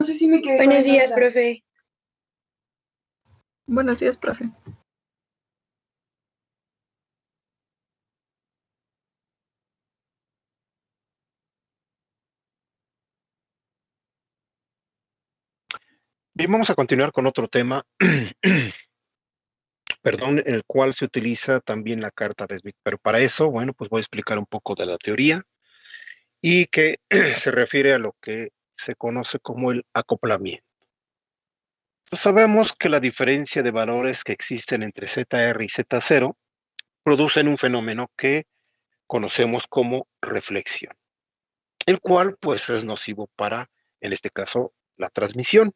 sé si me quedé con Buenos esa días, duda. profe. Buenos días, profe. Bien, vamos a continuar con otro tema, perdón, en el cual se utiliza también la carta de Smith, pero para eso, bueno, pues voy a explicar un poco de la teoría y que se refiere a lo que se conoce como el acoplamiento. Sabemos que la diferencia de valores que existen entre ZR y Z0 producen un fenómeno que conocemos como reflexión, el cual pues es nocivo para, en este caso, la transmisión.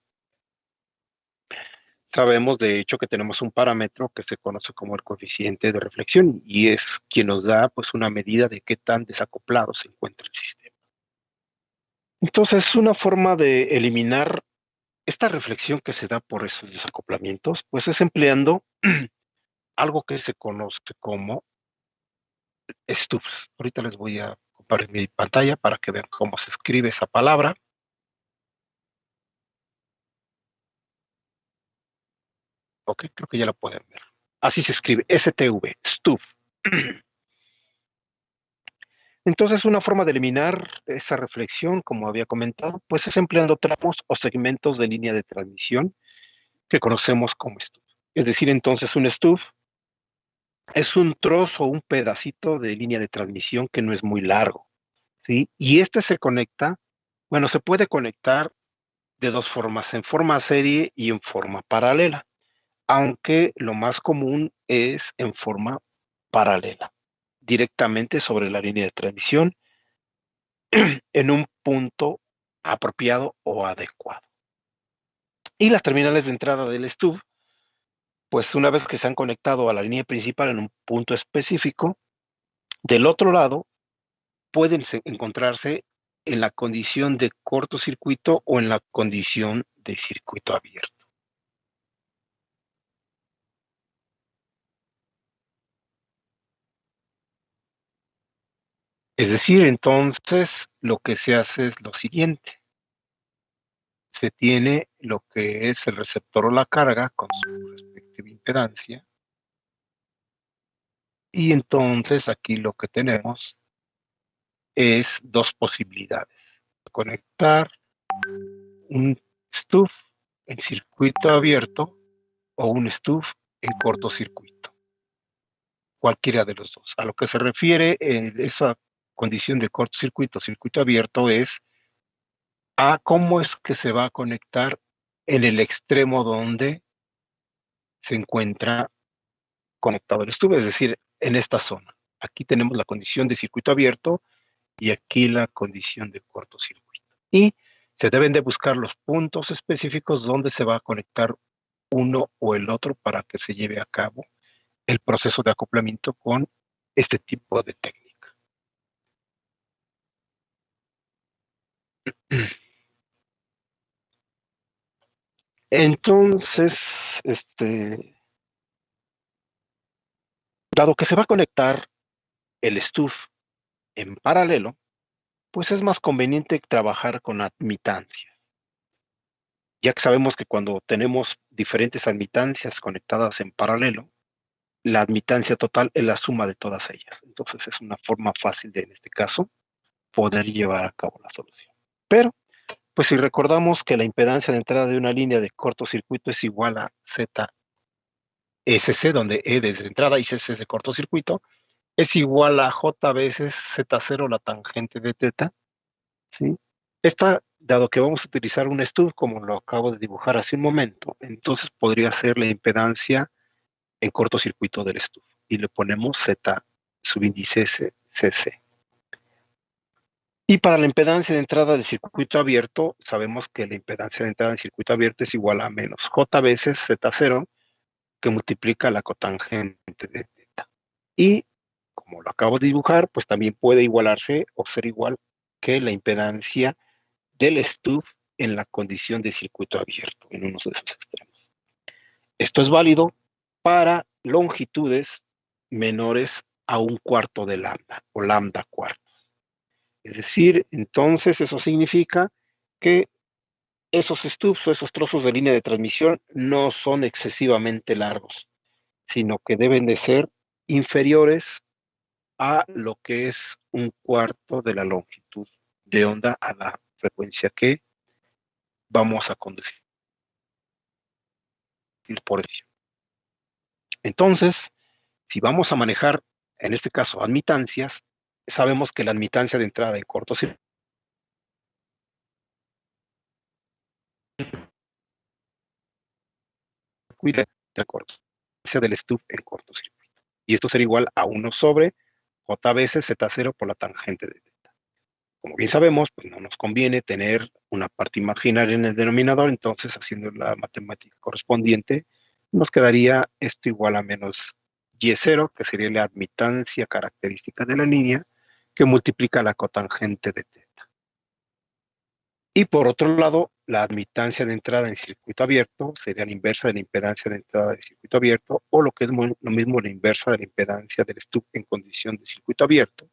Sabemos, de hecho, que tenemos un parámetro que se conoce como el coeficiente de reflexión y es quien nos da pues una medida de qué tan desacoplado se encuentra el sistema. Entonces, una forma de eliminar esta reflexión que se da por esos desacoplamientos, pues es empleando algo que se conoce como STUFs. Ahorita les voy a compartir mi pantalla para que vean cómo se escribe esa palabra. Ok, creo que ya la pueden ver. Así se escribe, STV, STUF. Entonces, una forma de eliminar esa reflexión, como había comentado, pues es empleando tramos o segmentos de línea de transmisión que conocemos como STUF. Es decir, entonces un STUF es un trozo o un pedacito de línea de transmisión que no es muy largo, ¿sí? Y este se conecta, bueno, se puede conectar de dos formas, en forma serie y en forma paralela, aunque lo más común es en forma paralela, directamente sobre la línea de transmisión en un punto apropiado o adecuado. Y las terminales de entrada del STUB, pues una vez que se han conectado a la línea principal en un punto específico, del otro lado pueden encontrarse en la condición de cortocircuito o en la condición de circuito abierto. Es decir, entonces lo que se hace es lo siguiente. Se tiene lo que es el receptor o la carga con su respectiva impedancia. Y entonces aquí lo que tenemos es dos posibilidades. Conectar un STUF en circuito abierto o un STUF en cortocircuito. Cualquiera de los dos. A lo que se refiere en esa condición de cortocircuito, circuito abierto, es a cómo es que se va a conectar en el extremo donde se encuentra conectado el STUF, es decir, en esta zona. Aquí tenemos la condición de circuito abierto y aquí la condición de cortocircuito. Y se deben de buscar los puntos específicos donde se va a conectar uno o el otro para que se lleve a cabo el proceso de acoplamiento con este tipo de técnica. Entonces, dado que se va a conectar el STUF en paralelo, pues es más conveniente trabajar con admitancias, ya que sabemos que cuando tenemos diferentes admitancias conectadas en paralelo, la admitancia total es la suma de todas ellas. Entonces es una forma fácil de, en este caso, poder llevar a cabo la solución. Pero, pues si recordamos que la impedancia de entrada de una línea de cortocircuito es igual a ZSC, donde E es de entrada y CC es de cortocircuito, es igual a J veces Z0, la tangente de teta, ¿sí? Esta, dado que vamos a utilizar un STUB, como lo acabo de dibujar hace un momento, entonces podría ser la impedancia en cortocircuito del STUB. Y le ponemos Z subíndice CC. Y para la impedancia de entrada del circuito abierto, sabemos que la impedancia de entrada del circuito abierto es igual a menos J veces Z0, que multiplica la cotangente de teta. Y como lo acabo de dibujar, pues también puede igualarse o ser igual que la impedancia del STUB en la condición de circuito abierto, en uno de esos extremos. Esto es válido para longitudes menores a un cuarto de lambda o lambda cuartos. Es decir, entonces eso significa que esos stubs o esos trozos de línea de transmisión no son excesivamente largos, sino que deben de ser inferiores a lo que es un cuarto de la longitud de onda a la frecuencia que vamos a conducir por ello. Entonces, si vamos a manejar, en este caso, admitancias, sabemos que la admitancia de entrada en cortocircuito de la cortocircuito del stub en cortocircuito. Y esto será igual a 1 sobre J veces Z0 por la tangente de teta. Como bien sabemos, pues no nos conviene tener una parte imaginaria en el denominador, entonces haciendo la matemática correspondiente, nos quedaría esto igual a menos Y0, que sería la admitancia característica de la línea, que multiplica la cotangente de teta. Y por otro lado, la admitancia de entrada en circuito abierto sería la inversa de la impedancia de entrada de circuito abierto, o lo que es lo mismo, la inversa de la impedancia del stub en condición de circuito abierto,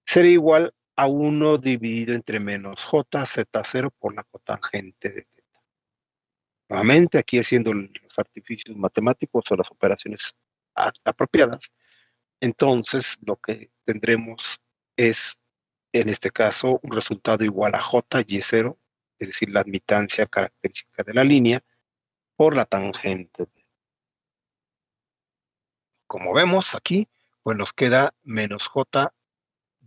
sería igual a 1 dividido entre menos J Z0 por la cotangente de teta. Nuevamente, aquí haciendo los artificios matemáticos o las operaciones apropiadas, entonces lo que tendremos es, en este caso, un resultado igual a J Y0, es decir, la admitancia característica de la línea, por la tangente. Como vemos aquí, pues nos queda menos J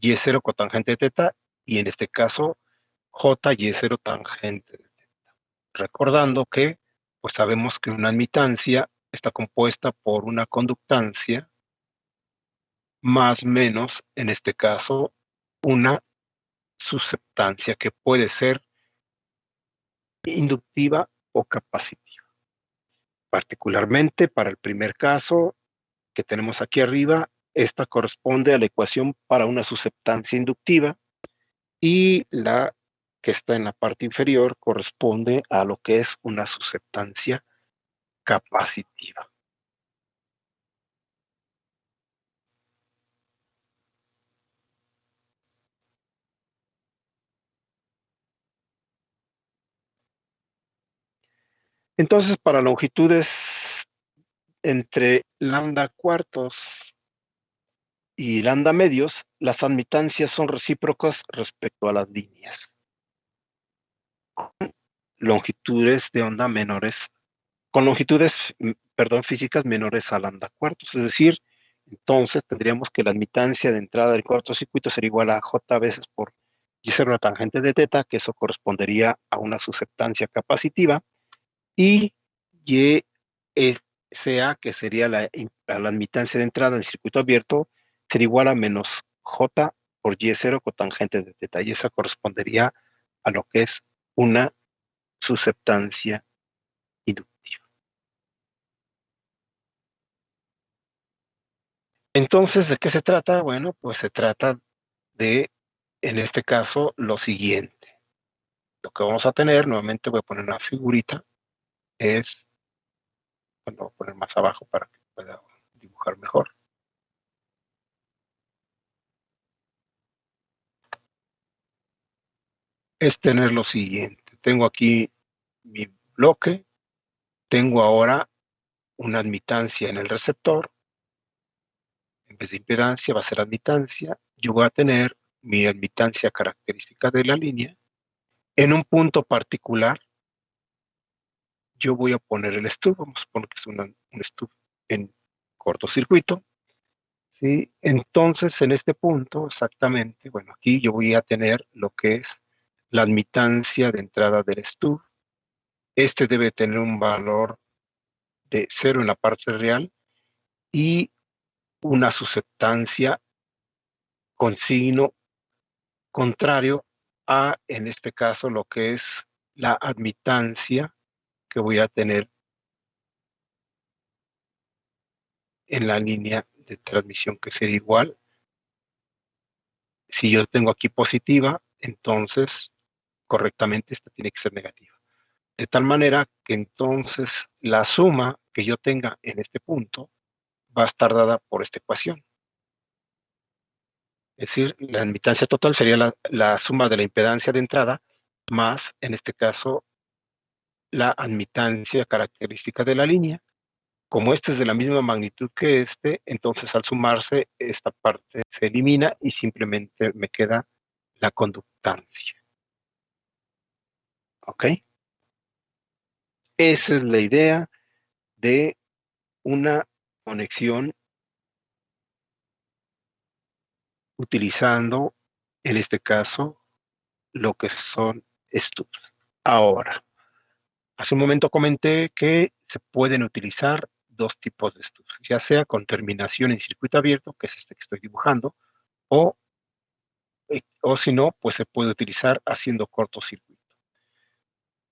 Y0 cotangente de teta, y en este caso, J Y0 tangente de teta. Recordando que, pues sabemos que una admitancia está compuesta por una conductancia más menos, en este caso, una susceptancia que puede ser inductiva o capacitiva. Particularmente para el primer caso que tenemos aquí arriba, esta corresponde a la ecuación para una susceptancia inductiva, y la que está en la parte inferior corresponde a lo que es una susceptancia capacitiva. Entonces, para longitudes entre lambda cuartos y lambda medios, las admitancias son recíprocas respecto a las líneas. Longitudes de onda menores, con longitudes, físicas menores a lambda cuartos. Es decir, entonces tendríamos que la admitancia de entrada del cortocircuito sería igual a J veces por Y0 la tangente de teta, que eso correspondería a una susceptancia capacitiva, y Y SA, que sería la admitancia de entrada en circuito abierto, sería igual a menos J por Y0 cotangente de teta, y esa correspondería a lo que es una susceptancia inductiva. Entonces, ¿de qué se trata? Bueno, pues se trata de, en este caso, lo siguiente. Lo que vamos a tener, nuevamente voy a poner una figurita, es, bueno, voy a poner más abajo para que pueda dibujar mejor. Es tener lo siguiente. Tengo aquí mi bloque, tengo ahora una admitancia en el receptor, en vez de impedancia va a ser admitancia, yo voy a tener mi admitancia característica de la línea, en un punto particular, yo voy a poner el stub, vamos a poner que es un stub en cortocircuito, ¿sí? Entonces, en este punto, exactamente, bueno, aquí yo voy a tener lo que es la admitancia de entrada del stub. Este debe tener un valor de 0 en la parte real y una susceptancia con signo contrario a, en este caso, lo que es la admitancia que voy a tener en la línea de transmisión, que sería igual. Si yo tengo aquí positiva, entonces correctamente esta tiene que ser negativa. De tal manera que entonces la suma que yo tenga en este punto va a estar dada por esta ecuación. Es decir, la admitancia total sería la suma de la impedancia de entrada más, en este caso, la admitancia característica de la línea. Como este es de la misma magnitud que este, entonces al sumarse, esta parte se elimina y simplemente me queda la conductancia. ¿Ok? Esa es la idea de una conexión utilizando, en este caso, lo que son stubs. Ahora, hace un momento comenté que se pueden utilizar dos tipos de stubs, ya sea con terminación en circuito abierto, que es este que estoy dibujando, o si no, pues se puede utilizar haciendo cortocircuito.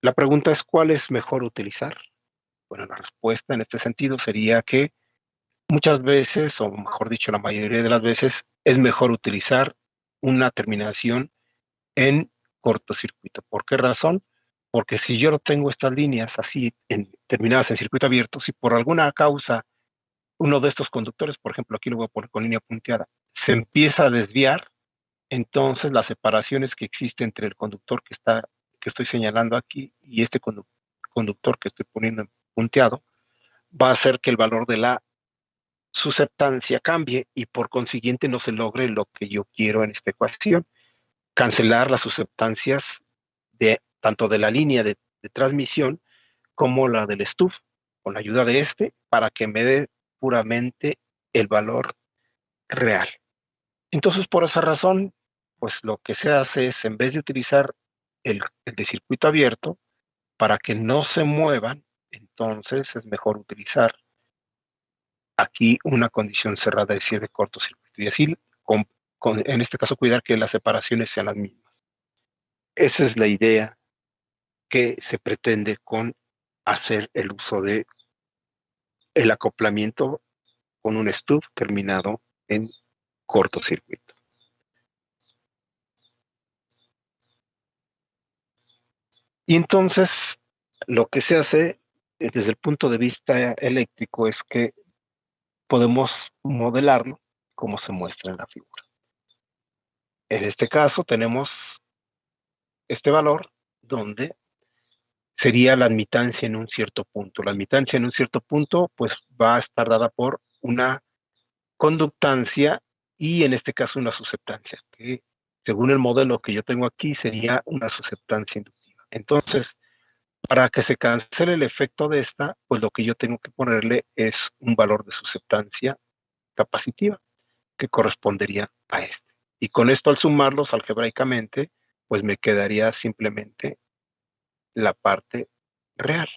La pregunta es, ¿cuál es mejor utilizar? Bueno, la respuesta en este sentido sería que muchas veces, o mejor dicho, la mayoría de las veces, es mejor utilizar una terminación en cortocircuito. ¿Por qué razón? Porque si yo no tengo estas líneas así terminadas en circuito abierto, si por alguna causa uno de estos conductores, por ejemplo, aquí lo voy a poner con línea punteada, se empieza a desviar, entonces las separaciones que existen entre el conductor que estoy señalando aquí y este conductor que estoy poniendo en punteado, va a hacer que el valor de la susceptancia cambie y por consiguiente no se logre lo que yo quiero en esta ecuación, cancelar las susceptancias de tanto de la línea de transmisión como la del stub, con la ayuda de este, para que me dé puramente el valor real. Entonces, por esa razón, pues lo que se hace es, en vez de utilizar el de circuito abierto, para que no se muevan, entonces es mejor utilizar aquí una condición cerrada, es decir, de cortocircuito. Y así, en este caso, cuidar que las separaciones sean las mismas. Esa es la idea que se pretende con hacer el uso de el acoplamiento con un stub terminado en cortocircuito. Y entonces, lo que se hace desde el punto de vista eléctrico es que podemos modelarlo como se muestra en la figura. En este caso tenemos este valor donde sería la admitancia en un cierto punto. La admitancia en un cierto punto pues va a estar dada por una conductancia y en este caso una susceptancia, que según el modelo que yo tengo aquí sería una susceptancia inductiva. Entonces, para que se cancele el efecto de esta, pues lo que yo tengo que ponerle es un valor de susceptancia capacitiva que correspondería a este. Y con esto al sumarlos algebraicamente, pues me quedaría simplemente la parte real.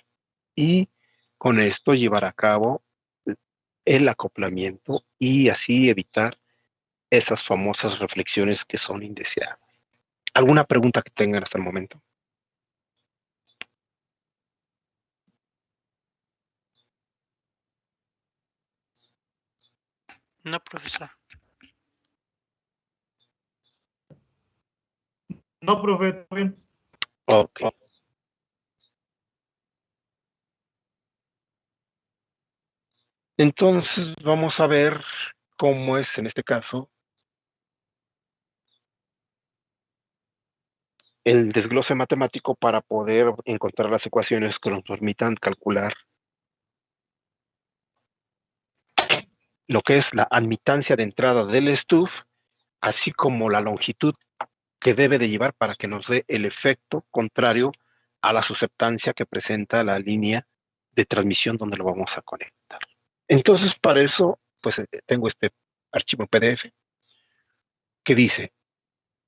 Y con esto llevar a cabo el acoplamiento y así evitar esas famosas reflexiones que son indeseadas. ¿Alguna pregunta que tengan hasta el momento? No, profesor. No, profe, bien. Ok. Entonces vamos a ver cómo es en este caso el desglose matemático para poder encontrar las ecuaciones que nos permitan calcular lo que es la admitancia de entrada del stub, así como la longitud que debe de llevar para que nos dé el efecto contrario a la susceptancia que presenta la línea de transmisión donde lo vamos a conectar. Entonces, para eso, pues tengo este archivo PDF que dice,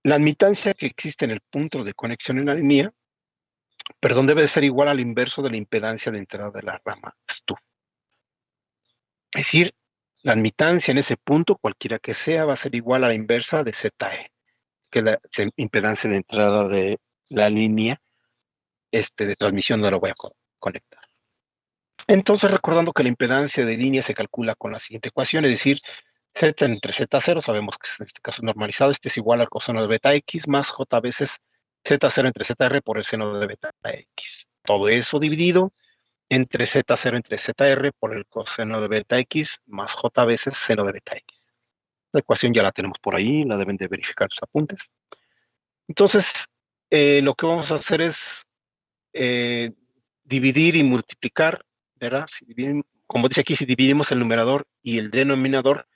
la admitancia que existe en el punto de conexión en la línea, perdón, debe de ser igual al inverso de la impedancia de entrada de la rama stub. Es decir, la admitancia en ese punto, cualquiera que sea, va a ser igual a la inversa de ZE, que es la impedancia de entrada de la línea de transmisión donde lo voy a conectar. Entonces, recordando que la impedancia de línea se calcula con la siguiente ecuación, es decir, Z entre Z0, sabemos que en este caso es normalizado, este es igual al coseno de beta X más J veces Z0 entre ZR por el seno de beta X. Todo eso dividido entre Z0 entre ZR por el coseno de beta X más J veces seno de beta X. La ecuación ya la tenemos por ahí, la deben de verificar sus apuntes. Entonces, lo que vamos a hacer es dividir y multiplicar, ¿verdad? Como dice aquí, si dividimos el numerador y el denominador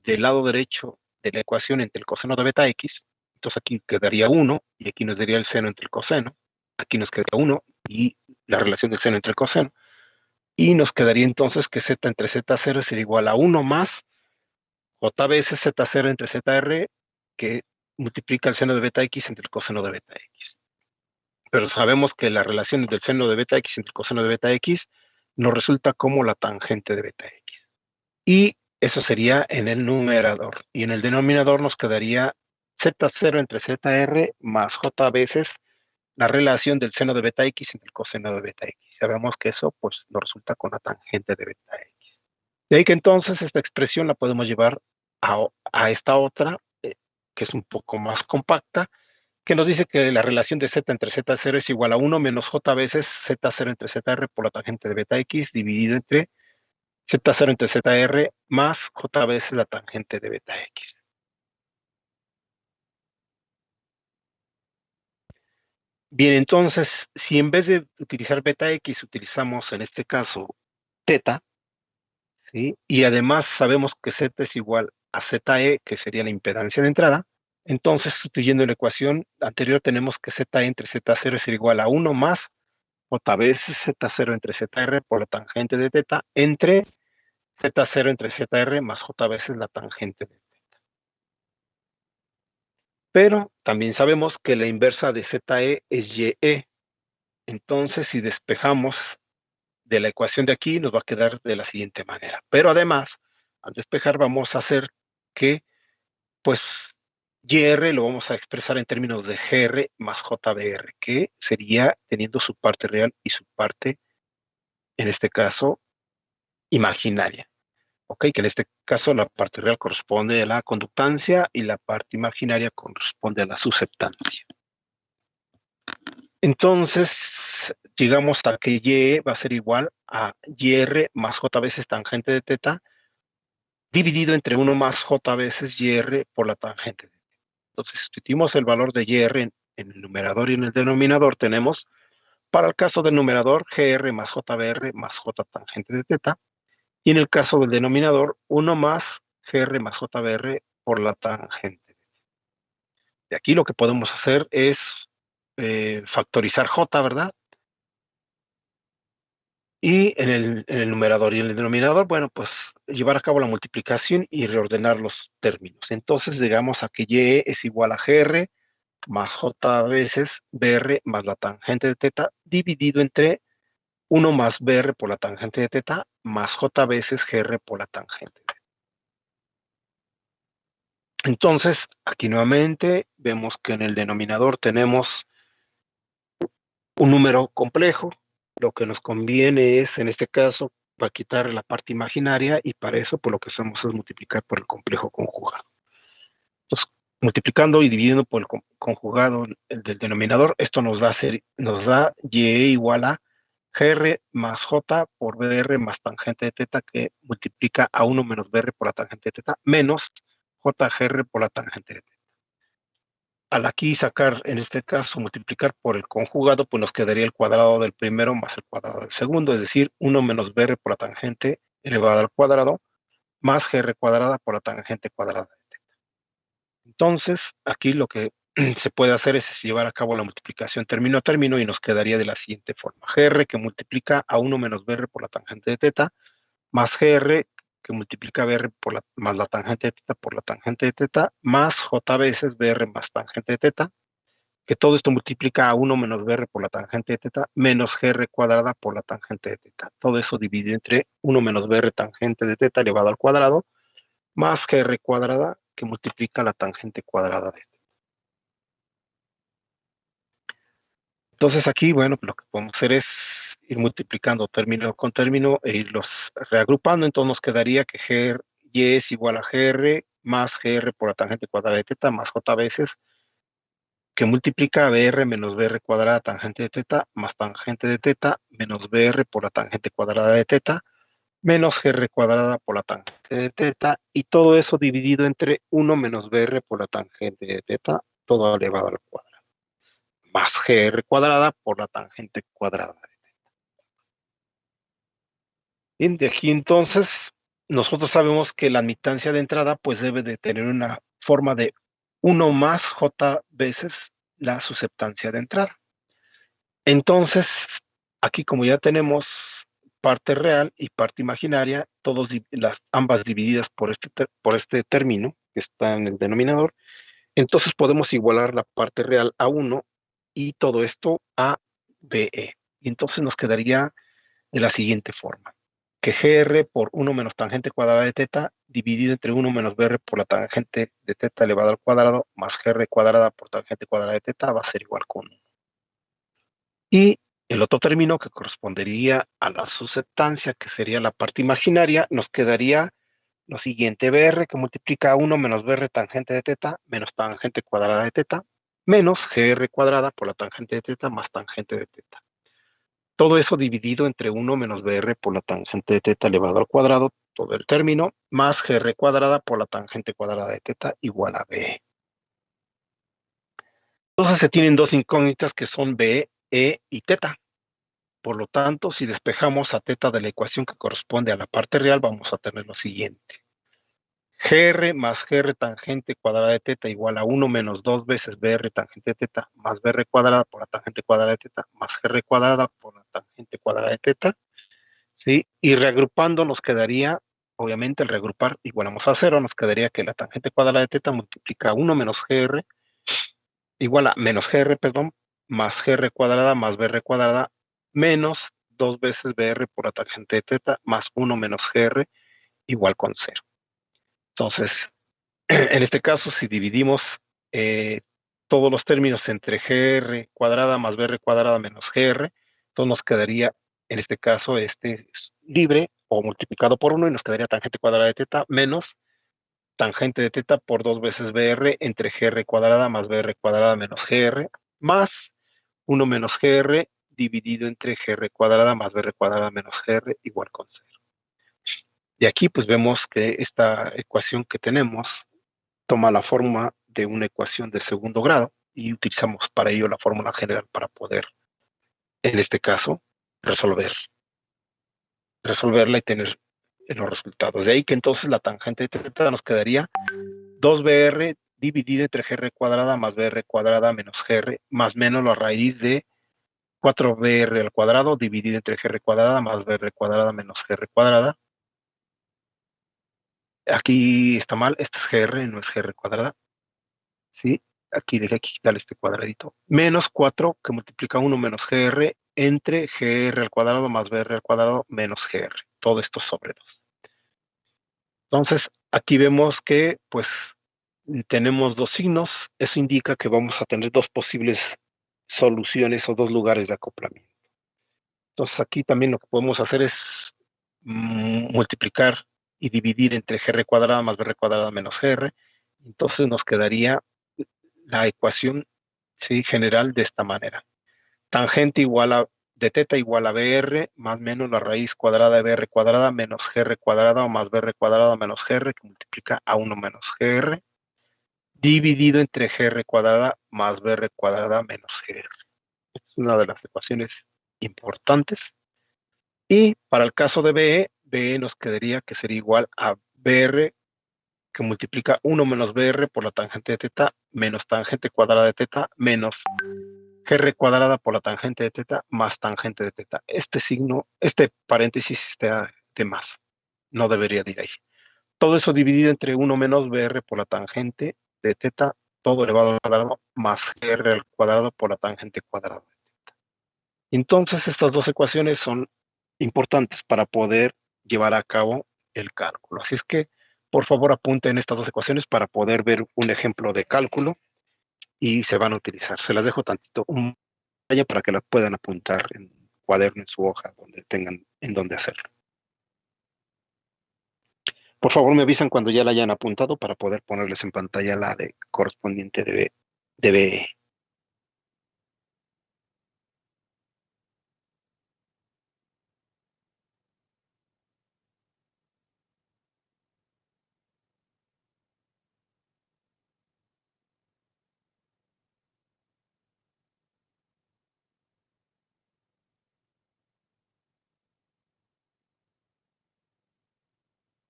del lado derecho de la ecuación entre el coseno de beta x, entonces aquí quedaría 1 y aquí nos daría el seno entre el coseno, aquí nos quedaría 1 y la relación del seno entre el coseno, y nos quedaría entonces que z entre z0 sería igual a 1 más j veces z0 entre zr, que multiplica el seno de beta x entre el coseno de beta x. Pero sabemos que la relación del seno de beta x entre el coseno de beta x nos resulta como la tangente de beta x. Y eso sería en el numerador. Y en el denominador nos quedaría z0 entre zr más j veces la relación del seno de beta x entre el coseno de beta x. Sabemos que eso pues nos resulta con la tangente de beta x. De ahí que entonces esta expresión la podemos llevar a esta otra, que es un poco más compacta, que nos dice que la relación de z entre z0 es igual a 1 menos j veces z0 entre zr por la tangente de beta x dividido entre z0 entre zr más j veces la tangente de beta x. Bien, entonces, si en vez de utilizar beta x utilizamos en este caso teta, ¿sí? Y además sabemos que z es igual a ze, que sería la impedancia de entrada, entonces sustituyendo la ecuación anterior tenemos que z entre z0 es igual a 1 más j veces z0 entre zr por la tangente de teta entre z0 entre zr más j veces la tangente de teta. Pero también sabemos que la inversa de ze es ye. Entonces, si despejamos de la ecuación de aquí, nos va a quedar de la siguiente manera. Pero además, al despejar vamos a hacer que, pues, yr lo vamos a expresar en términos de gr más jbr, que sería teniendo su parte real y su parte, en este caso, imaginaria. ¿Ok? Que en este caso la parte real corresponde a la conductancia y la parte imaginaria corresponde a la susceptancia. Entonces, llegamos a que y va a ser igual a yr más j veces tangente de teta dividido entre 1 más j veces yr por la tangente de teta. Entonces, si sustituimos el valor de yr en el numerador y en el denominador, tenemos, para el caso del numerador, gr más jbr más j tangente de teta, y en el caso del denominador, 1 más gr más jbr por la tangente. De aquí lo que podemos hacer es factorizar j, ¿verdad? Y en el numerador y en el denominador, bueno, pues llevar a cabo la multiplicación y reordenar los términos. Entonces llegamos a que y es igual a gr más j veces br más la tangente de teta dividido entre 1 más br por la tangente de teta más j veces gr por la tangente de teta. Entonces, aquí nuevamente vemos que en el denominador tenemos un número complejo. Lo que nos conviene es, en este caso, para quitar la parte imaginaria, y para eso, pues lo que hacemos es multiplicar por el complejo conjugado. Entonces, multiplicando y dividiendo por el conjugado del denominador, esto nos da y igual a gr más j por br más tangente de teta, que multiplica a 1 menos br por la tangente de teta, menos jgr por la tangente de teta. Al aquí sacar, en este caso, multiplicar por el conjugado, pues nos quedaría el cuadrado del primero más el cuadrado del segundo, es decir, 1 menos br por la tangente elevado al cuadrado, más gr cuadrada por la tangente cuadrada de teta. Entonces, aquí lo que se puede hacer es llevar a cabo la multiplicación término a término y nos quedaría de la siguiente forma. Gr que multiplica a 1 menos br por la tangente de teta, más gr que multiplica br más la tangente de teta por la tangente de teta, más j veces br más tangente de teta, que todo esto multiplica a 1 menos br por la tangente de teta, menos gr cuadrada por la tangente de teta. Todo eso dividido entre 1 menos br tangente de teta elevado al cuadrado, más gr cuadrada que multiplica la tangente cuadrada de teta. Entonces aquí, bueno, lo que podemos hacer es ir multiplicando término con término e irlos reagrupando. Entonces nos quedaría que y es igual a gr más gr por la tangente cuadrada de teta más j veces que multiplica br menos br cuadrada tangente de teta más tangente de teta menos br por la tangente cuadrada de teta menos gr cuadrada por la tangente de teta, y todo eso dividido entre 1 menos br por la tangente de teta, todo elevado al cuadrado. más GR cuadrada por la tangente cuadrada. Bien, de aquí entonces, nosotros sabemos que la admitancia de entrada pues debe de tener una forma de 1 más J veces la susceptancia de entrada. Entonces, aquí como ya tenemos parte real y parte imaginaria, ambas divididas por este término que está en el denominador, entonces podemos igualar la parte real a 1 y todo esto a BE. Y entonces nos quedaría de la siguiente forma, que GR por 1 menos tangente cuadrada de teta dividido entre 1 menos BR por la tangente de teta elevado al cuadrado más GR cuadrada por tangente cuadrada de teta va a ser igual con 1. Y el otro término que correspondería a la susceptancia, que sería la parte imaginaria, nos quedaría lo siguiente, BR que multiplica a 1 menos BR tangente de teta menos tangente cuadrada de teta menos GR cuadrada por la tangente de teta más tangente de teta. Todo eso dividido entre 1 menos BR por la tangente de teta elevado al cuadrado, todo el término, más GR cuadrada por la tangente cuadrada de teta igual a B. Entonces se tienen dos incógnitas que son B, E y teta. Por lo tanto, si despejamos a teta de la ecuación que corresponde a la parte real, vamos a tener lo siguiente. GR más GR tangente cuadrada de teta igual a 1 menos 2 veces BR tangente de teta más BR cuadrada por la tangente cuadrada de teta más GR cuadrada por la tangente cuadrada de teta. ¿Sí? Y reagrupando nos quedaría, obviamente al reagrupar igualamos a 0, nos quedaría que la tangente cuadrada de teta multiplica 1 menos GR igual a menos GR, perdón, más GR cuadrada más BR cuadrada menos 2 veces BR por la tangente de teta más 1 menos GR igual con 0. Entonces, en este caso, si dividimos eh, todos los términos entre GR cuadrada más BR cuadrada menos GR, entonces nos quedaría, en este caso, este es libre o multiplicado por 1 y nos quedaría tangente cuadrada de teta menos tangente de teta por 2 veces BR entre GR cuadrada más BR cuadrada menos GR más 1 menos GR dividido entre GR cuadrada más BR cuadrada menos GR igual con 0. Y aquí pues vemos que esta ecuación que tenemos toma la forma de una ecuación de segundo grado y utilizamos para ello la fórmula general para poder, en este caso, resolverla y tener los resultados. De ahí que entonces la tangente de teta nos quedaría 2BR dividido entre GR cuadrada más BR cuadrada menos GR más menos la raíz de 4BR al cuadrado dividido entre GR cuadrada más BR cuadrada menos GR cuadrada. Aquí está mal, este es GR, no es GR cuadrada. ¿Sí? Aquí dejé quitar este cuadradito. Menos 4 que multiplica 1 menos GR entre GR al cuadrado más BR al cuadrado menos GR. Todo esto sobre 2. Entonces, aquí vemos que, pues, tenemos dos signos. Eso indica que vamos a tener dos posibles soluciones o dos lugares de acoplamiento. Entonces, aquí también lo que podemos hacer es multiplicar y dividir entre GR cuadrada más BR cuadrada menos GR. Entonces, nos quedaría la ecuación, ¿sí?, general de esta manera. Tangente igual a de teta igual a BR más menos la raíz cuadrada de BR cuadrada menos GR cuadrada o más BR cuadrada menos GR que multiplica a 1 menos GR dividido entre GR cuadrada más BR cuadrada menos GR. Esta es una de las ecuaciones importantes. Y para el caso de BE nos quedaría que sería igual a BR que multiplica 1 menos BR por la tangente de teta menos tangente cuadrada de teta menos GR cuadrada por la tangente de teta más tangente de teta. Este signo, este paréntesis está de más. No debería de ir ahí. Todo eso dividido entre 1 menos BR por la tangente de teta, todo elevado al cuadrado, más GR al cuadrado por la tangente cuadrada de teta. Entonces, estas dos ecuaciones son importantes para poder llevar a cabo el cálculo. Así es que, por favor, apunten estas dos ecuaciones para poder ver un ejemplo de cálculo y se van a utilizar. Se las dejo tantito para que las puedan apuntar en cuaderno, en su hoja, donde tengan en donde hacerlo. Por favor, me avisan cuando ya la hayan apuntado para poder ponerles en pantalla la de correspondiente de BE.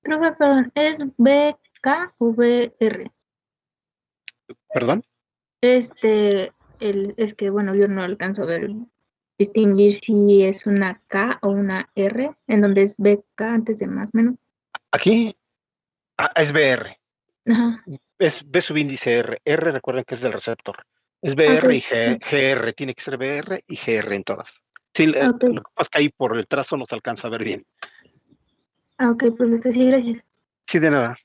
Profe, perdón, ¿es BK o BR? ¿Perdón? Es que, bueno, yo no alcanzo a ver, distinguir si es una K o una R, en donde es BK antes de más o menos. Aquí es BR. Ajá, Es B subíndice R. R, recuerden que es del receptor. Es ok, BR y sí, GR. Tiene que ser BR y GR en todas. Sí, ok, lo que pasa es que ahí por el trazo no se alcanza a ver bien. ok, perfecto, sí, gracias. Sí, de nada.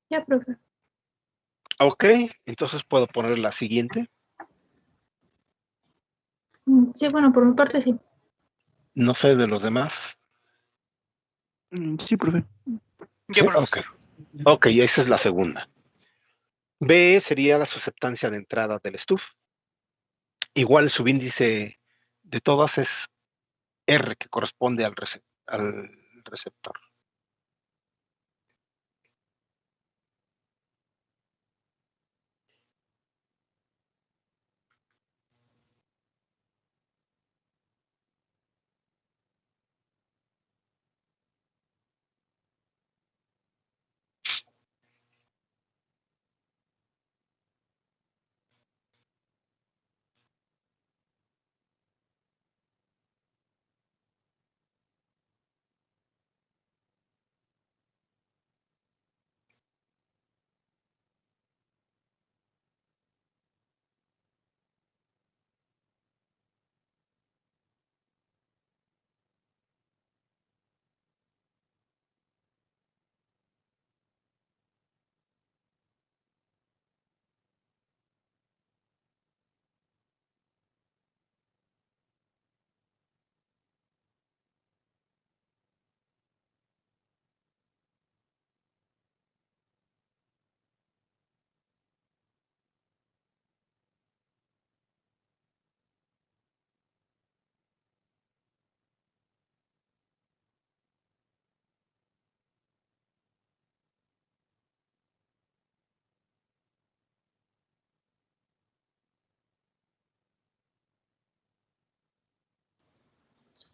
Ya, profe. Ok, entonces puedo poner la siguiente. Sí, bueno, por mi parte sí. No sé de los demás. Sí, profe. Sí, ok. Ok, esa es la segunda. B sería la susceptancia de entrada del estufa. Igual el subíndice de todas es R, que corresponde al receptor.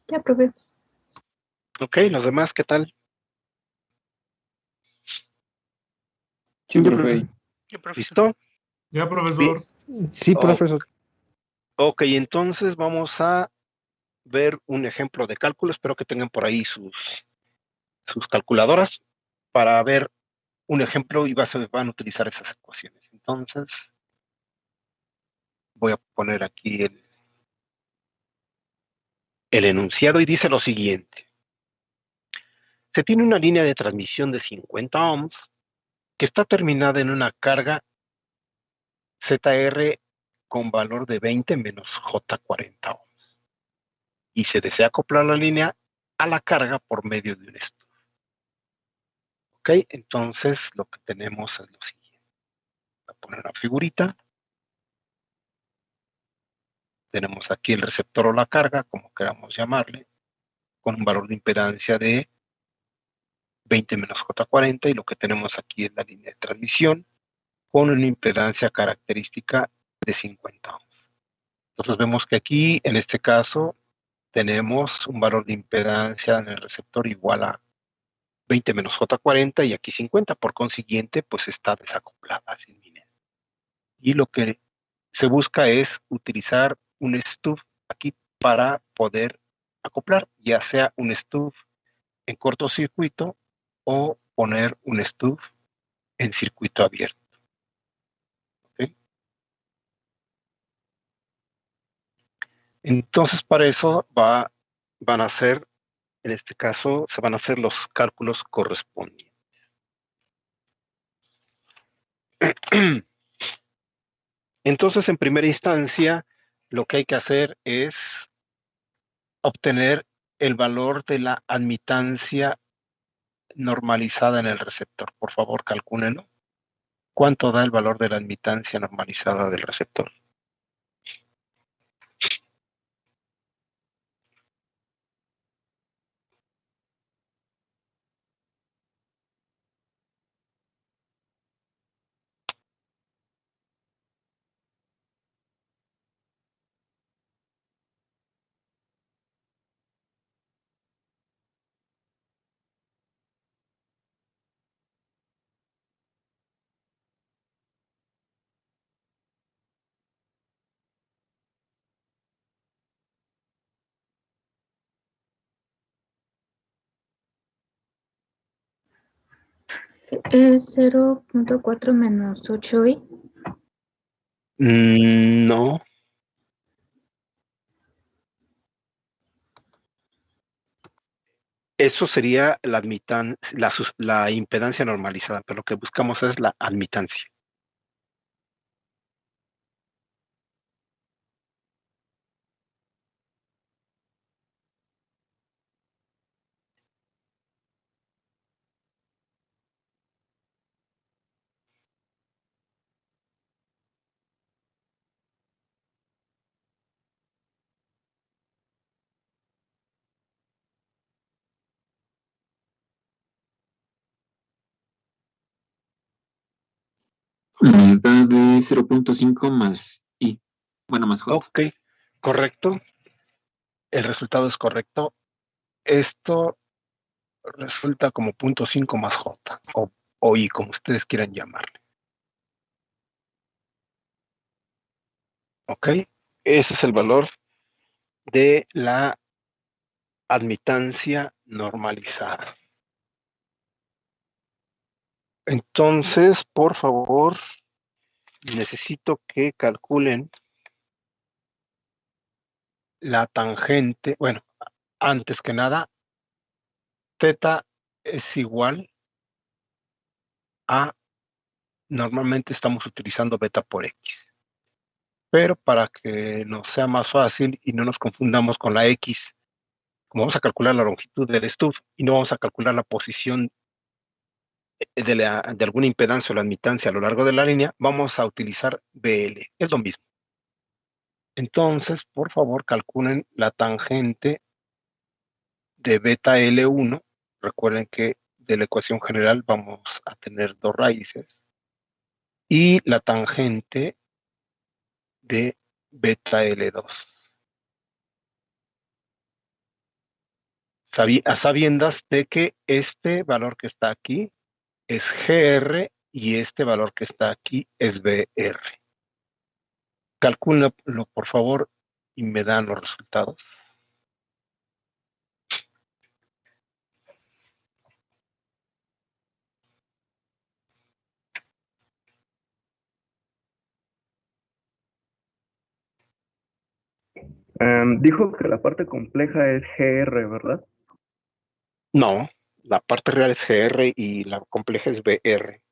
Ya, profe. Ok, los demás, ¿qué tal? Sí, profe. ¿Listo? Ya, profesor. Sí, Oh. profesor. Ok, entonces vamos a ver un ejemplo de cálculo. Espero que tengan por ahí sus calculadoras para ver un ejemplo y van a utilizar esas ecuaciones. Entonces, voy a poner aquí el enunciado y dice lo siguiente. Se tiene una línea de transmisión de 50 ohms que está terminada en una carga ZR con valor de 20 menos J40 ohms. Y se desea acoplar la línea a la carga por medio de un estudio. Ok, entonces lo que tenemos es lo siguiente. Voy a poner una figurita. Tenemos aquí el receptor o la carga, como queramos llamarle, con un valor de impedancia de 20 menos J40 y lo que tenemos aquí es la línea de transmisión con una impedancia característica de 50 ohms. Entonces vemos que aquí, en este caso, tenemos un valor de impedancia en el receptor igual a 20 menos J40 y aquí 50, por consiguiente, pues está desacoplada, sin línea. Y lo que se busca es utilizar un stub aquí para poder acoplar, ya sea un stub en cortocircuito o poner un stub en circuito abierto. ¿Okay? Entonces, para eso van a hacer, en este caso, se van a hacer los cálculos correspondientes. Entonces, en primera instancia, lo que hay que hacer es obtener el valor de la admitancia normalizada en el receptor. Por favor, calcúlenlo. ¿Cuánto da el valor de la admitancia normalizada del receptor? Es 0.4 menos 8i. No. Eso sería la impedancia normalizada, pero lo que buscamos es la admitancia. Da de 0.5 más I. Bueno, más J. Ok, correcto. El resultado es correcto. Esto resulta como 0.5 más J o I, como ustedes quieran llamarle. Ok, ese es el valor de la admitancia normalizada. Entonces, por favor, necesito que calculen la tangente. Bueno, antes que nada, teta es igual a, normalmente estamos utilizando beta por X, pero para que nos sea más fácil y no nos confundamos con la X, como vamos a calcular la longitud del stub y no vamos a calcular la posición de alguna impedancia o la admitancia a lo largo de la línea, vamos a utilizar BL, es lo mismo. Entonces, por favor, calculen la tangente de beta L1. Recuerden que de la ecuación general vamos a tener dos raíces. Y la tangente de beta L2. A sabiendas de que este valor que está aquí es GR y este valor que está aquí es BR. Calcúlenlo, por favor, y me dan los resultados. Dijo que la parte compleja es GR, ¿verdad? No, la parte real es GR y la compleja es BR.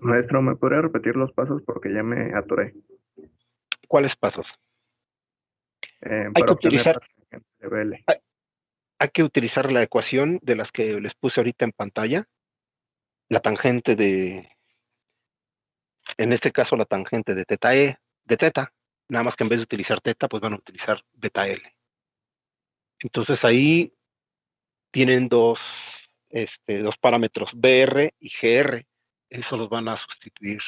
Maestro, ¿me podría repetir los pasos porque ya me atoré? ¿Cuáles pasos? Hay Para que obtener utilizar, la tangente de BL. hay que utilizar la ecuación de las que les puse ahorita en pantalla, la tangente en este caso la tangente de teta E, de teta, nada más que en vez de utilizar teta, pues van a utilizar beta L. Entonces ahí tienen dos parámetros, BR y GR, eso los van a sustituir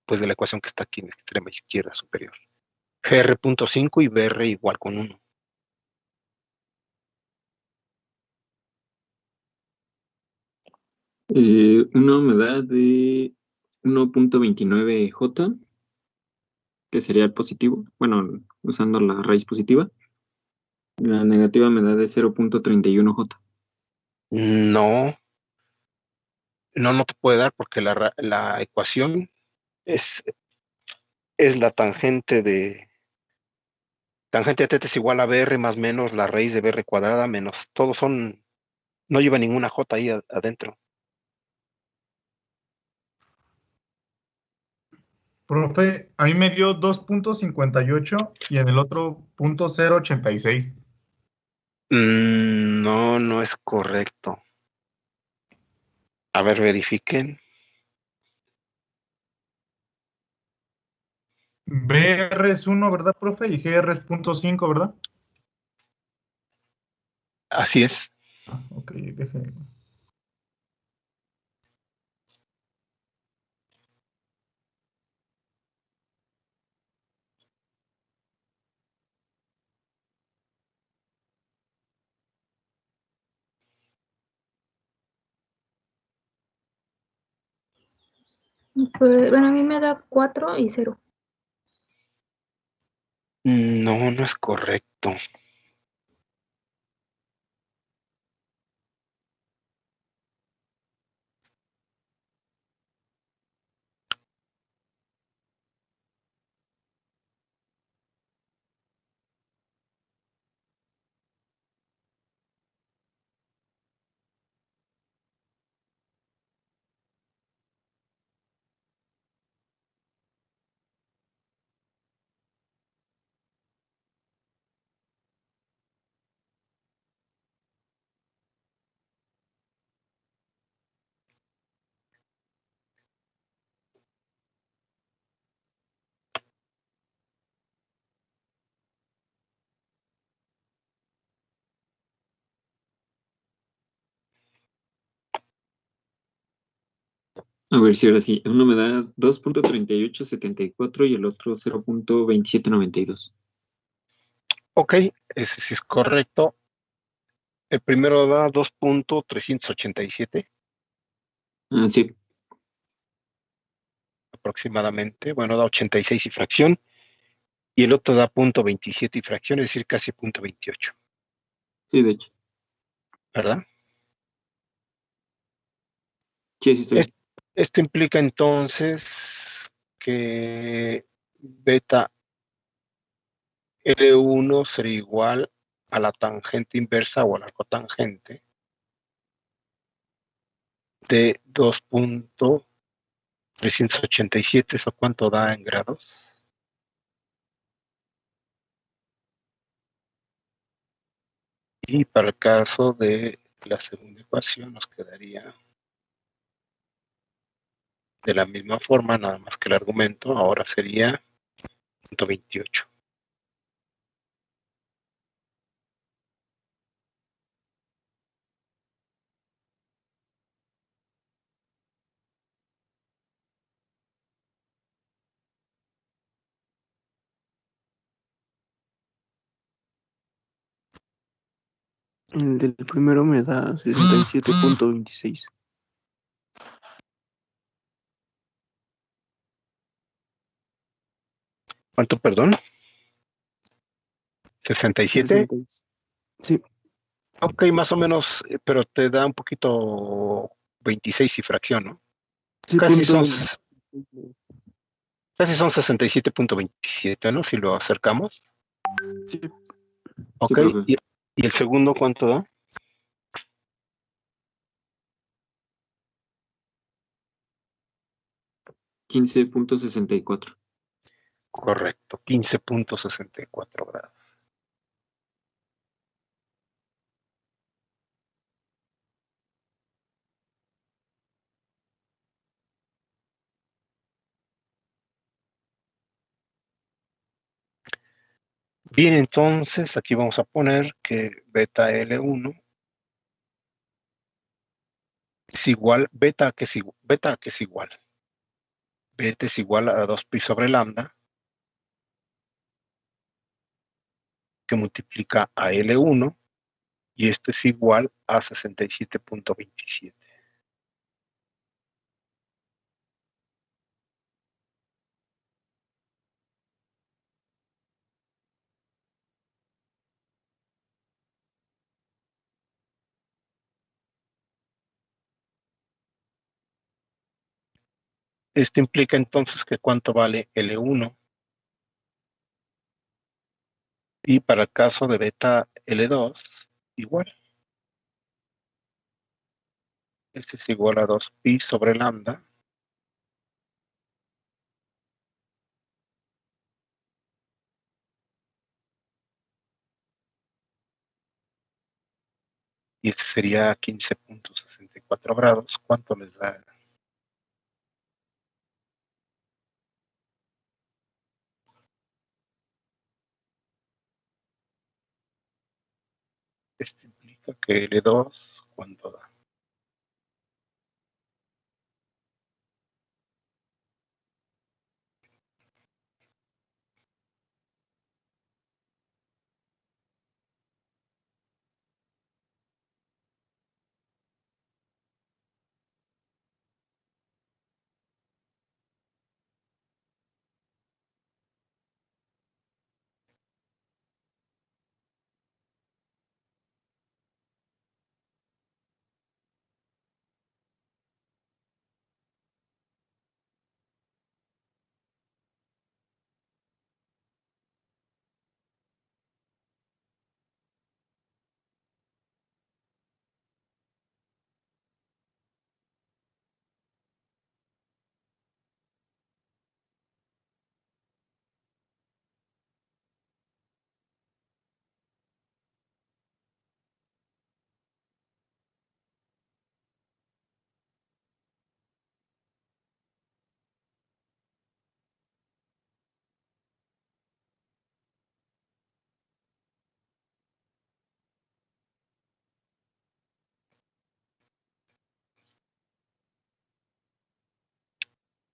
pues de la ecuación que está aquí en la extrema izquierda superior. GR.5 y BR igual con 1. Uno me da de 1.29J, que sería el positivo, bueno, usando la raíz positiva. La negativa me da de 0.31J. No, no te puede dar porque la ecuación es, es la tangente de teta es igual a BR más menos la raíz de BR cuadrada menos, todos son, no lleva ninguna J ahí adentro. Profe, a mí me dio 2.58 y en el otro .086. No, no es correcto. A ver, verifiquen. BR es 1, ¿verdad, profe? Y GR es .5, ¿verdad? Así es. Ok, déjenme. Pues, bueno, a mí me da 4 y 0. No, no es correcto. A ver si ahora sí. Uno me da 2.3874 y el otro 0.2792. Ok, ese sí es correcto. El primero da 2.387 Ah, sí, aproximadamente. Bueno, da 86 y fracción. Y el otro da .27 y fracción, es decir, casi .28, sí, de hecho. ¿verdad? Sí, sí estoy Es- bien. Esto implica entonces que beta L1 será igual a la tangente inversa o a la cotangente de 2.387, ¿eso cuánto da en grados? Y para el caso de la segunda ecuación nos quedaría de la misma forma, nada más que el argumento ahora sería 128. El del primero me da 67.26. ¿Cuánto, perdón? 67. 60. Sí, Ok, más o menos, pero te da un poquito 26 y fracción, ¿no? sí, Casi punto son, 26. casi son 67.27, ¿no? Si lo acercamos. Sí, Sí, Ok, profe. y el segundo cuánto da? 15.64. Correcto, 15.64 grados. Bien, entonces aquí vamos a poner que beta L1 es igual, beta que es igual, beta es igual a 2pi sobre lambda, que multiplica a L1, y esto es igual a 67.27. Esto implica entonces que cuánto vale L1, y para el caso de beta L2, igual. Este es igual a 2pi sobre lambda, y este sería 15.64 grados. ¿Cuánto les da? Esto implica que L2, ¿cuánto da?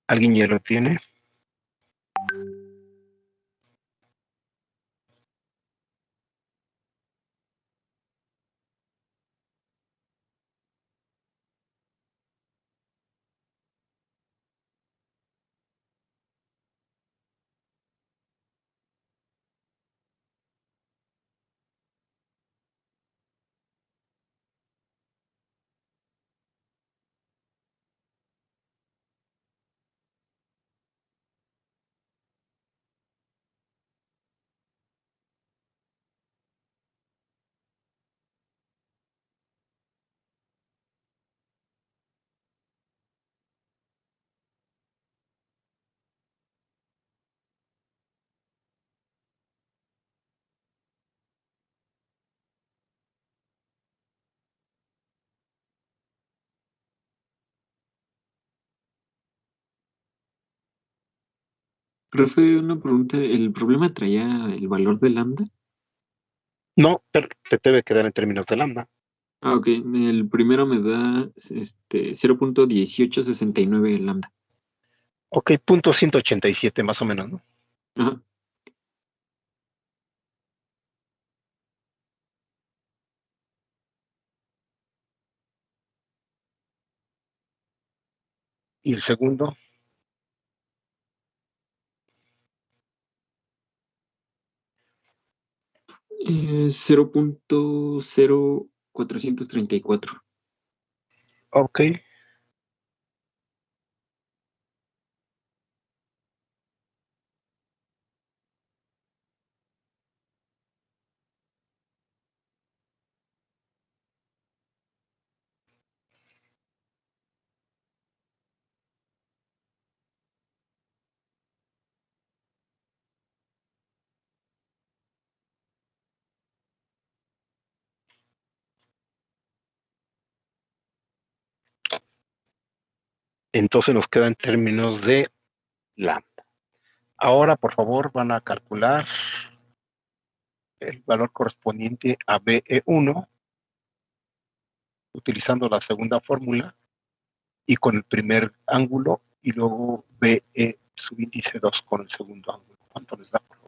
¿Alguien ya lo tiene? Profe, una pregunta. ¿El problema traía el valor de lambda? No, pero te debe quedar en términos de lambda. Ah, ok. El primero me da 0.1869 lambda. Ok, punto 187 más o menos, ¿no? Ajá. Y el segundo, 0.0434. ok. Entonces nos queda en términos de lambda. Ahora, por favor, van a calcular el valor correspondiente a BE1 utilizando la segunda fórmula y con el primer ángulo y luego BE subíndice 2 con el segundo ángulo. ¿Cuánto les da, por favor?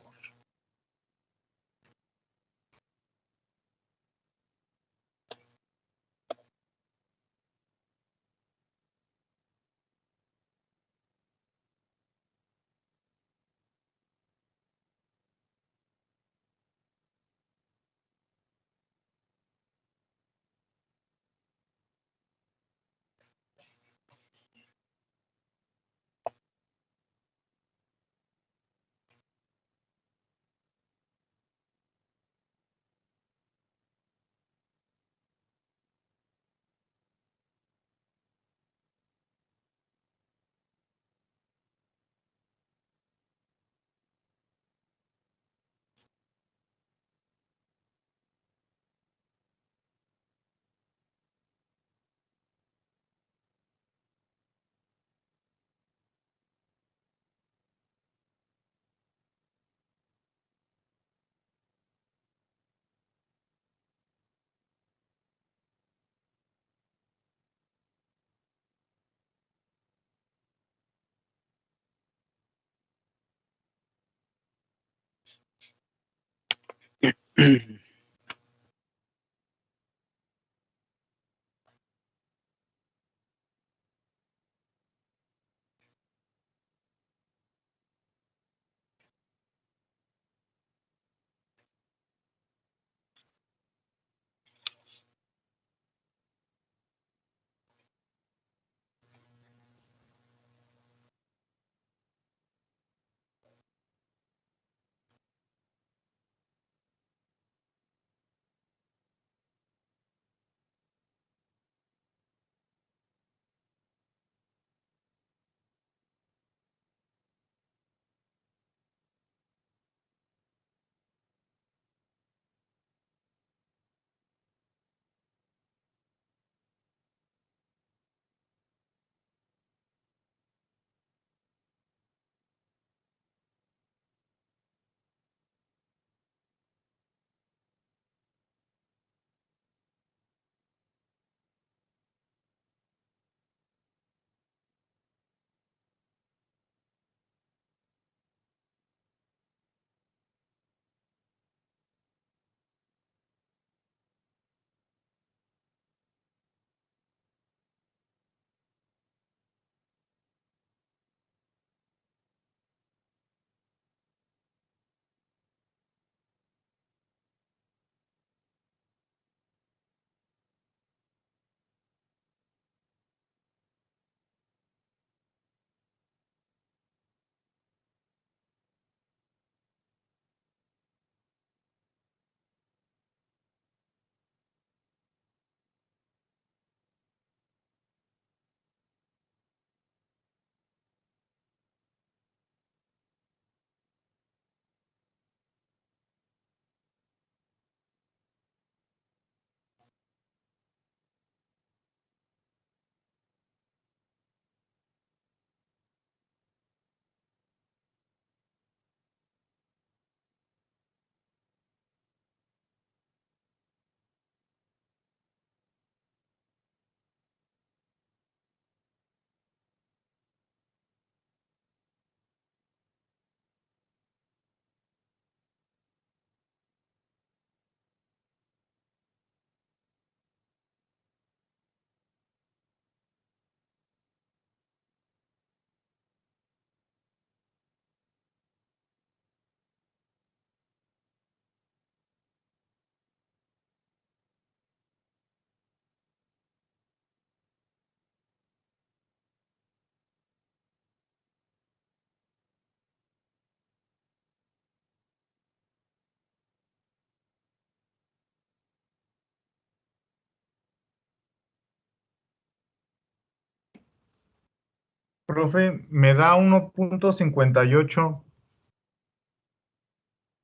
Profe, me da 1.58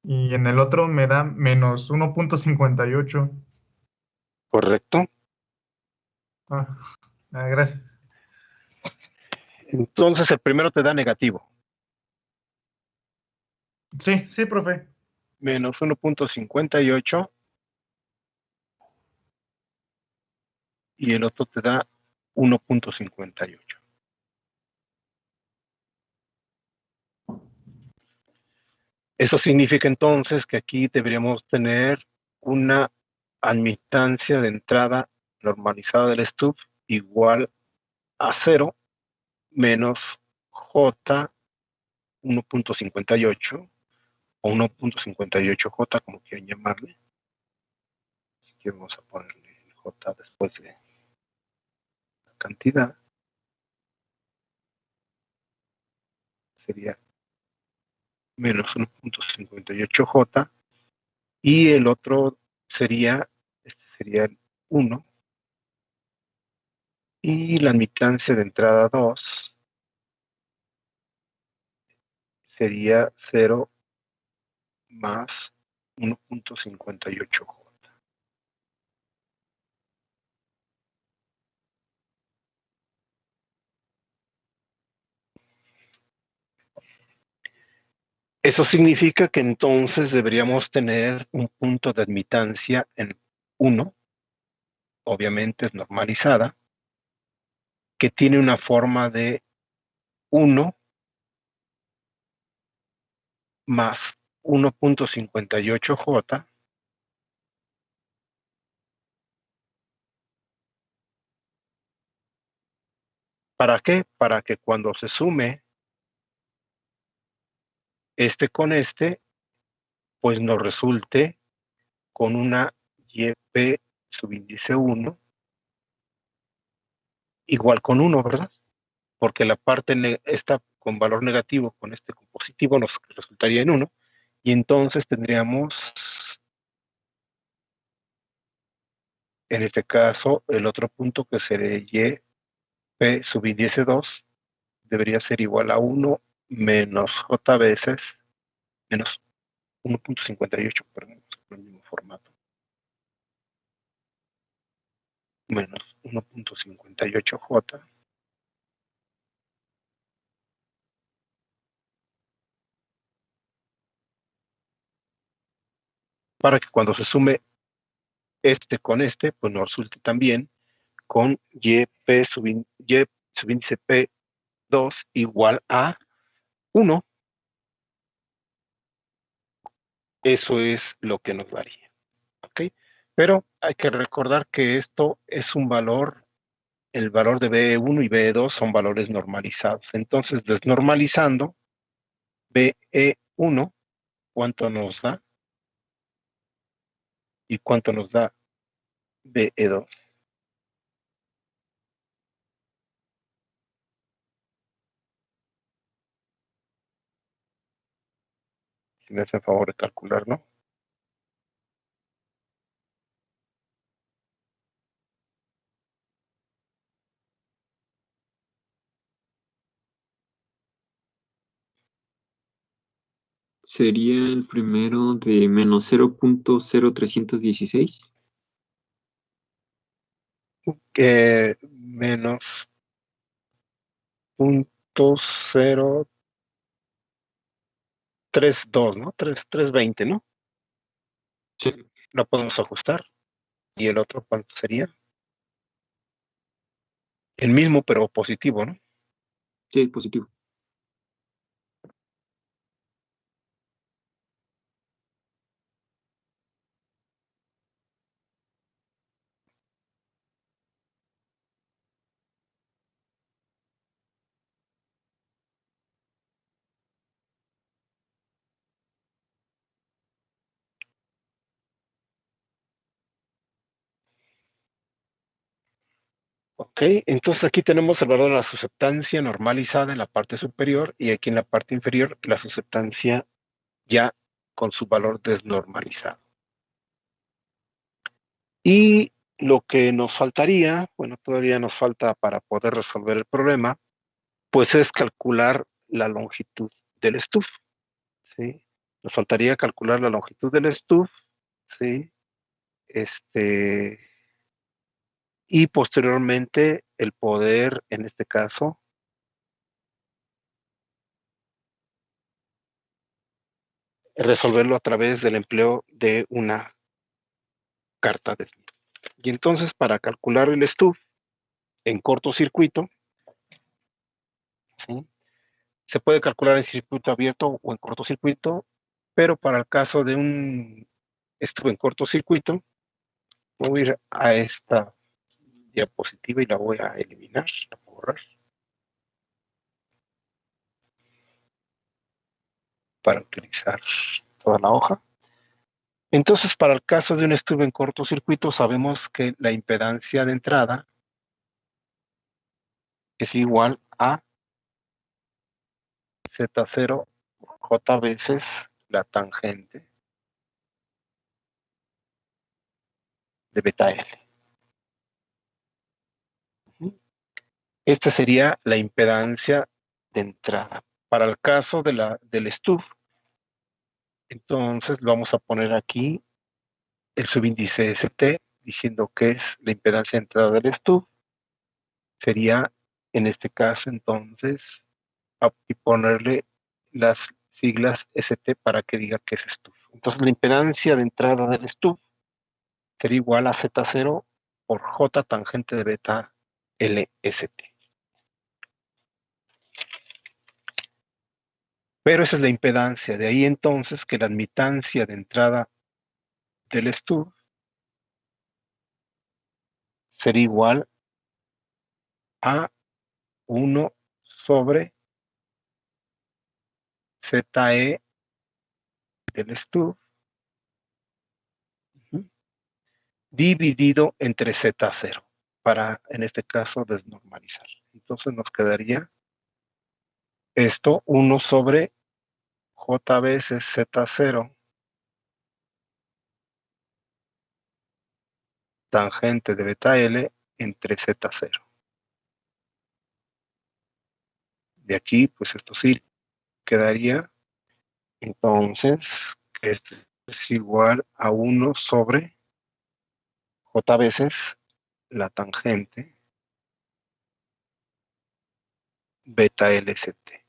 y en el otro me da menos 1.58. ¿Correcto? Gracias. Entonces el primero te da negativo, Sí, sí, profe. menos 1.58 y el otro te da 1.58. Eso significa entonces que aquí deberíamos tener una admitancia de entrada normalizada del stub igual a 0 menos J 1.58 o 1.58J, como quieran llamarle. Así que vamos a ponerle el J después de la cantidad. Sería menos 1.58J y el otro sería, este sería el 1 y la admitancia de entrada 2 sería 0 más 1.58J. Eso significa que entonces deberíamos tener un punto de admitancia en 1, obviamente es normalizada, que tiene una forma de 1 más 1.58J ¿Para qué? Para que cuando se sume este con este, pues nos resulte con una YP subíndice 1 igual con 1, ¿verdad? Porque la parte esta con valor negativo con este con positivo nos resultaría en 1, y entonces tendríamos, en este caso, el otro punto que sería YP subíndice 2, debería ser igual a 1 menos J veces, menos 1.58, perdón, en el mismo formato, menos 1.58J para que cuando se sume este con este, pues nos resulte también con YP subíndice P2 igual a 1. Eso es lo que nos daría. ¿Ok? Pero hay que recordar que esto es un valor, el valor de BE1 y BE2 son valores normalizados. Entonces, desnormalizando, BE1, ¿cuánto nos da? ¿Y cuánto nos da BE2? Si me hace favor de calcular, ¿no? Sería el primero de menos 0.0316. Menos 0.032, ¿no? 320, ¿no? Sí, Lo podemos ajustar. ¿Y el otro cuánto sería? El mismo, pero positivo, ¿no? sí, positivo. Ok, entonces aquí tenemos el valor de la susceptancia normalizada en la parte superior y aquí en la parte inferior la susceptancia ya con su valor desnormalizado. Y lo que nos faltaría, bueno, todavía nos falta para poder resolver el problema, pues es calcular la longitud del stuff, ¿sí? Nos faltaría calcular la longitud del stuff, ¿sí? Y posteriormente el poder, en este caso, resolverlo a través del empleo de una carta de Smith. Y entonces, para calcular el STUF en cortocircuito, ¿sí?, se puede calcular en circuito abierto o en cortocircuito, pero para el caso de un STUF en cortocircuito, voy a ir a esta diapositiva y la voy a eliminar, la voy a borrar, para utilizar toda la hoja. Entonces, para el caso de un STUF en cortocircuito, sabemos que la impedancia de entrada es igual a Z0 J veces la tangente de beta L. Esta sería la impedancia de entrada. Para el caso de del STUF, entonces vamos a poner aquí el subíndice ST, diciendo que es la impedancia de entrada del STUF. Sería, en este caso, entonces, y ponerle las siglas ST para que diga que es STUF. Entonces, la impedancia de entrada del STUF sería igual a Z0 por J tangente de beta LST. Pero esa es la impedancia. De ahí entonces que la admitancia de entrada del STUF sería igual a 1 sobre ZE del STUF dividido entre Z0 para, en este caso, desnormalizar. Entonces nos quedaría esto 1 sobre J veces Z0 tangente de beta L entre Z0. De aquí, pues esto sí quedaría, entonces, que esto es igual a 1 sobre J veces la tangente beta LST.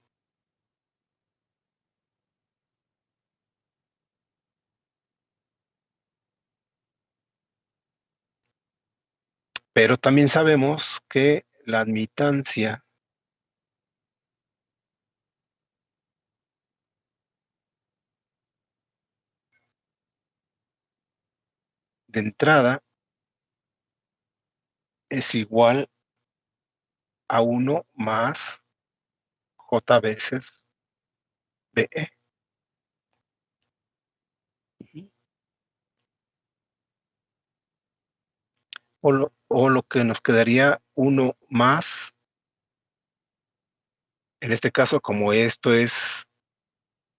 Pero también sabemos que la admitancia de entrada es igual a 1 más J veces BE. O lo que nos quedaría 1 más, en este caso, como esto es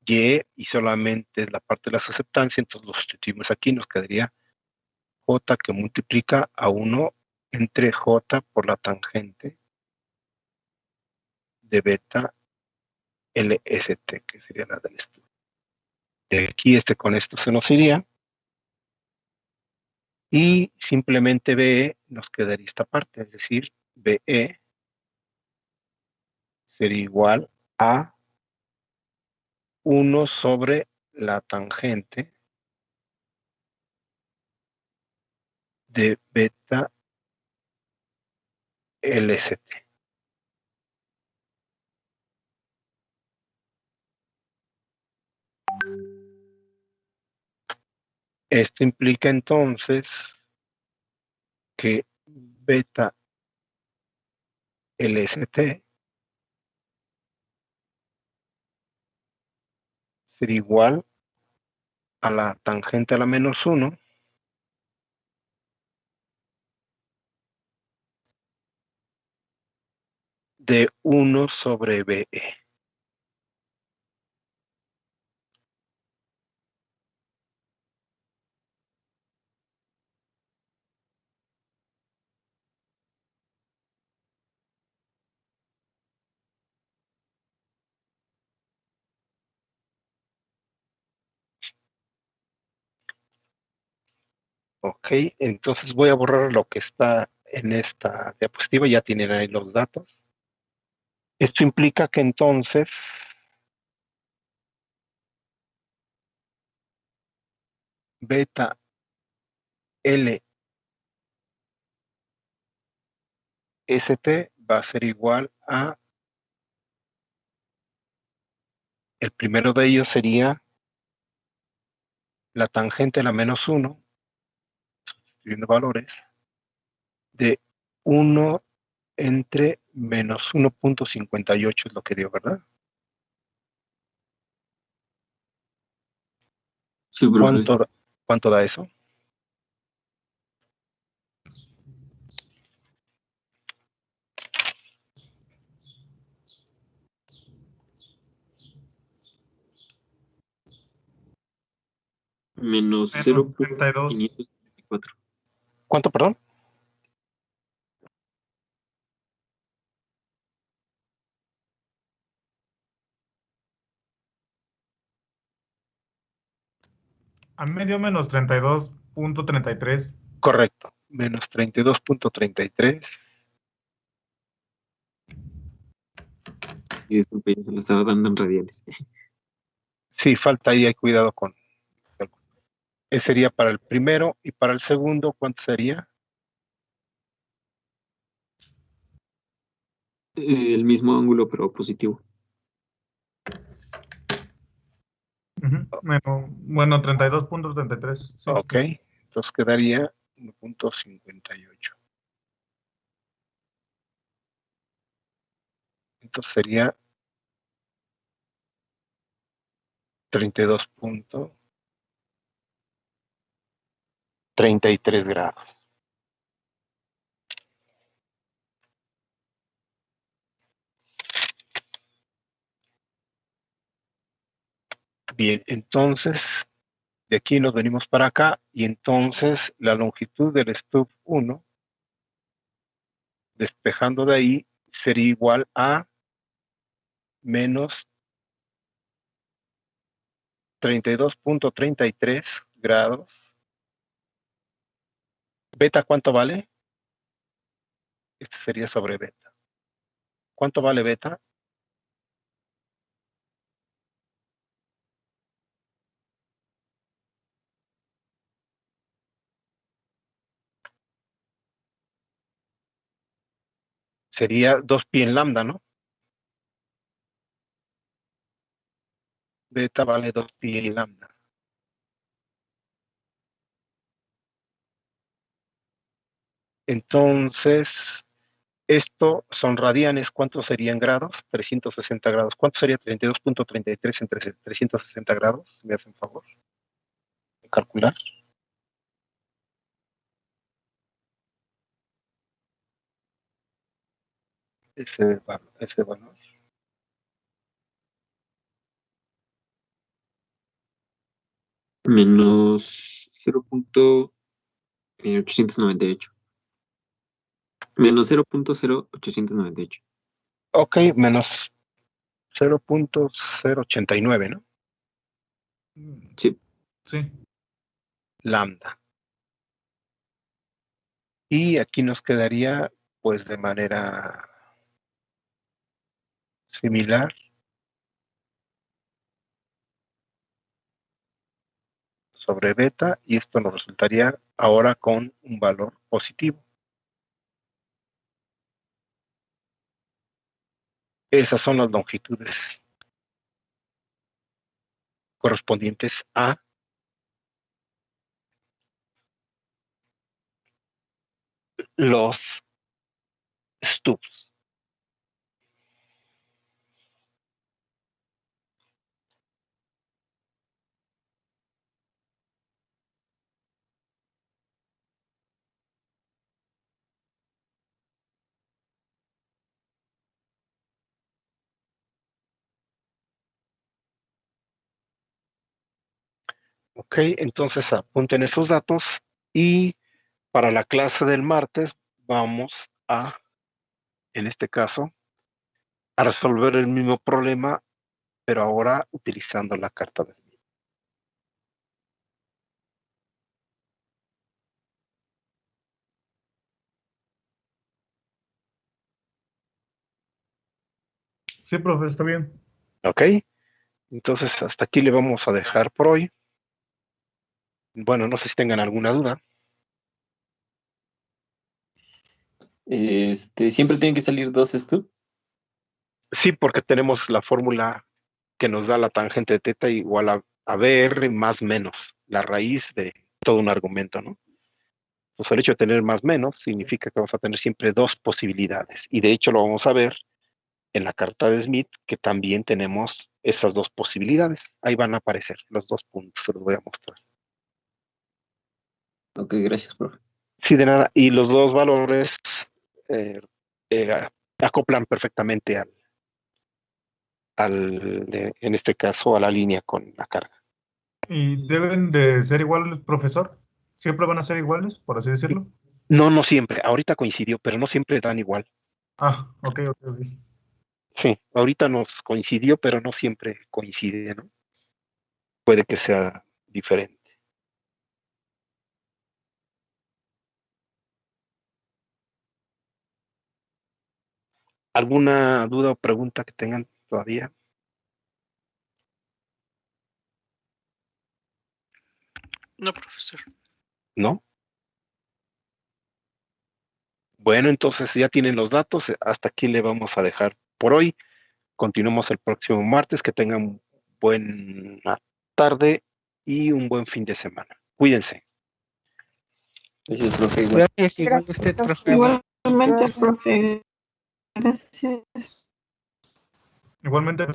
Y solamente es la parte de la susceptancia, entonces lo sustituimos aquí, nos quedaría J que multiplica a 1 entre J por la tangente de beta LST, que sería la del estudio. De aquí con esto se nos iría. Y simplemente BE nos quedaría esta parte, es decir, BE sería igual a 1 sobre la tangente de beta LST. Esto implica entonces que beta LST sería igual a la tangente a la menos 1 de 1 sobre BE. Ok, entonces voy a borrar lo que está en esta diapositiva, ya tienen ahí los datos. Esto implica que entonces beta L ST va a ser igual a, el primero de ellos sería la tangente a la menos 1, sustituyendo valores, de 1 entre menos 1.58 es lo que dio, ¿verdad? Sí, profe. ¿Cuánto da eso? Menos Menos 32. 0.534. ¿Cuánto, perdón? A mí me dio menos 32.33. Correcto, menos 32.33. Y disculpe, yo se lo estaba dando en radianes. Sí, falta ahí, hay cuidado con. Ese sería para el primero, y para el segundo, ¿cuánto sería? El mismo ángulo, pero positivo. Bueno, 32.33. Sí. Ok, entonces quedaría 1.58. Entonces sería 32.33 grados. Bien, entonces de aquí nos venimos para acá, y entonces la longitud del stub 1, despejando de ahí, sería igual a menos 32.33 grados. ¿Beta cuánto vale? Este sería sobre beta. ¿Cuánto vale beta? Sería 2pi en lambda, ¿no? Beta vale 2pi en lambda. Entonces, esto son radianes. ¿Cuántos serían grados? 360 grados. ¿Cuánto sería 32.33 entre 360 grados? ¿Me hacen favor de calcular? Ese valor. Menos 0.898. Menos 0.0898. Ok, menos 0.089, ¿no? Sí. Sí. Lambda. Y aquí nos quedaría, pues, de manera similar, sobre beta, y esto nos resultaría ahora con un valor positivo. Esas son las longitudes correspondientes a los stubs. Ok, entonces apunten esos datos, y para la clase del martes vamos a, en este caso, a resolver el mismo problema, pero ahora utilizando la carta de Smith. Sí, profe, está bien. Ok, entonces hasta aquí le vamos a dejar por hoy. Bueno, no sé si tengan alguna duda. Siempre tienen que salir dos stub. Sí, porque tenemos la fórmula que nos da la tangente de teta igual a BR más menos, la raíz de todo un argumento, ¿no? Entonces, el hecho de tener más menos significa que vamos a tener siempre dos posibilidades. Y de hecho lo vamos a ver en la carta de Smith, que también tenemos esas dos posibilidades. Ahí van a aparecer los dos puntos, se los voy a mostrar. Ok, gracias, profe. Sí, de nada. Y los dos valores eh, acoplan perfectamente en este caso, a la línea con la carga. ¿Y deben de ser iguales, profesor? ¿Siempre van a ser iguales, por así decirlo? No, no siempre. Ahorita coincidió, pero no siempre dan igual. Ah, ok. Sí, ahorita nos coincidió, pero no siempre coincide, ¿no? Puede que sea diferente. ¿Alguna duda o pregunta que tengan todavía? No, profesor. ¿No? Bueno, entonces ya tienen los datos. Hasta aquí le vamos a dejar por hoy. Continuamos el próximo martes. Que tengan buena tarde y un buen fin de semana. Cuídense. Gracias, profe. Igual. Gracias, igual usted, profe. Igualmente, profe. Gracias. Igualmente.